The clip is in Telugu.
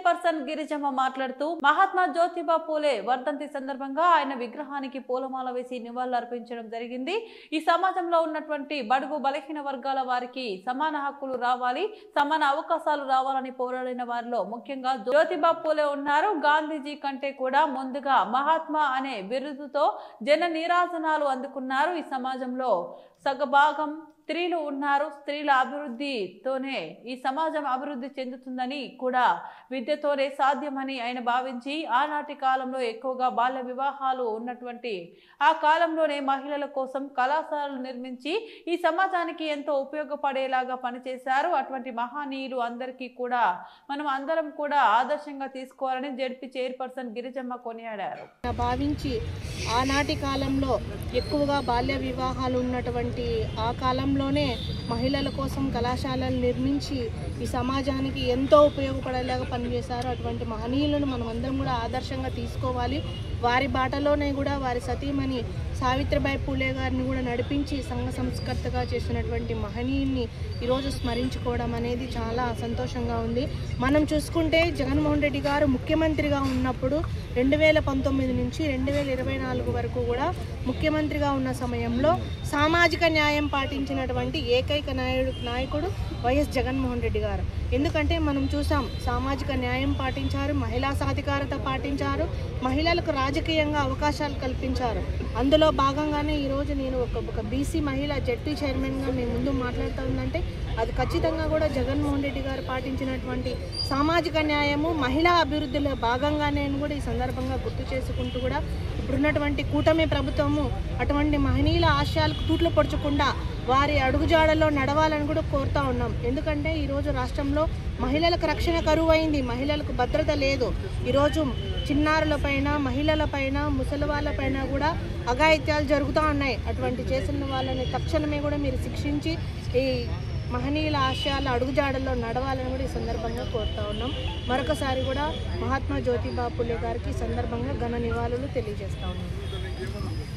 చైర్పర్సన్ గిరిజమ్మ మాట్లాడుతూ మహాత్మా జ్యోతిబా పూలే వర్ధంతి సందర్భంగా ఆయన విగ్రహానికి పూలమాల వేసి నివాళులర్పించడం జరిగింది। ఈ సమాజంలో ఉన్నటువంటి బడుగు బలహీన వర్గాల వారికి సమాన హక్కులు రావాలి, సమాన అవకాశాలు రావాలని పోరాడిన వారిలో ముఖ్యంగా జ్యోతిబా పూలే ఉన్నారు। గాంధీజీ కంటే కూడా ముందుగా మహాత్మా అనే బిరుదుతో జన నీరాజనాలు అందుకున్నారు। ఈ సమాజంలో సగభాగం స్త్రీలు ఉన్నారు। స్త్రీల అభివృద్ధితోనే ఈ సమాజం అభివృద్ధి చెందుతుందని కూడా విద్యతోనే సాధ్యమని ఆయన భావించి ఆనాటి కాలంలో ఎక్కువగా బాల్య వివాహాలు ఉన్నటువంటి ఆ కాలంలోనే మహిళల కోసం కళాశాలలు నిర్మించి ఈ సమాజానికి ఎంతో ఉపయోగపడేలాగా పనిచేశారు। అటువంటి మహనీయులు అందరికీ కూడా మనం అందరం కూడా ఆదర్శంగా తీసుకోవాలని జెడ్పీ చైర్పర్సన్ గిరిజమ్మ కొనియాడారు। భావించి ఆనాటి కాలంలో ఎక్కువగా బాల్య వివాహాలు ఉన్నటువంటి ఆ కాలంలోనే మహిళల కోసం కళాశాలలు నిర్మించి ఈ సమాజానికి ఎంతో ఉపయోగపడేలాగా పనిచేశారు। అటువంటి మహనీయులను మనం అందరం కూడా ఆదర్శంగా తీసుకోవాలి। వారి బాటలోనే కూడా వారి సతీమణి సావిత్రిబాయి పూలే గారిని కూడా నడిపించి సంఘ సంస్కర్తగా చేసినటువంటి మహనీయుని ఈరోజు స్మరించుకోవడం అనేది చాలా సంతోషంగా ఉంది। మనం చూసుకుంటే జగన్మోహన్ రెడ్డి గారు ముఖ్యమంత్రిగా ఉన్నప్పుడు 2019 నుంచి 2024 వరకు కూడా ముఖ్యమంత్రిగా ఉన్న సమయంలో సామాజిక న్యాయం పాటించినటువంటి ఏకైక నాయకుడు వైఎస్ జగన్మోహన్ రెడ్డి గారు। ఎందుకంటే మనం చూసాం సామాజిక న్యాయం పాటించారు, మహిళా సాధికారత పాటించారు, మహిళలకు రాజకీయంగా అవకాశాలు కల్పించారు। అందులో భాగంగానే ఈరోజు నేను ఒక బీసీ మహిళ జెడ్పీ చైర్మన్గా మీ ముందు మాట్లాడుతూ ఉందంటే అది ఖచ్చితంగా కూడా జగన్మోహన్ రెడ్డి గారు పాటించినటువంటి సామాజిక న్యాయము మహిళా అభివృద్ధిలో భాగంగానే కూడా ఈ సందర్భంగా గుర్తు చేసుకుంటూ కూడా ఇప్పుడున్నటువంటి కూటమి ప్రభుత్వము అటువంటి మహనీయుల ఆశయాలకు తూట్లు పొడుచకుండా వారి అడుగుజాడల్లో నడవాలని కూడా కోరుతా ఉన్నాం। ఎందుకంటే ఈరోజు రాష్ట్రంలో మహిళలకు రక్షణ కరువైంది, మహిళలకు భద్రత లేదు। ఈరోజు చిన్నారులపైన, మహిళలపైన, ముసలి వాళ్ళపైన కూడా అఘాయిత్యాలు జరుగుతూ ఉన్నాయి। అటువంటి చేసిన వాళ్ళని తక్షణమే కూడా మీరు శిక్షించి ఈ మహనీయుల ఆశయాల అడుగుజాడల్లో నడవాలని కూడా ఈ సందర్భంగా కోరుతా ఉన్నాం। మరొకసారి కూడా మహాత్మా జ్యోతిబా పూలే గారికి ఈ సందర్భంగా ఘన నివాళులు తెలియజేస్తా ఉన్నాం।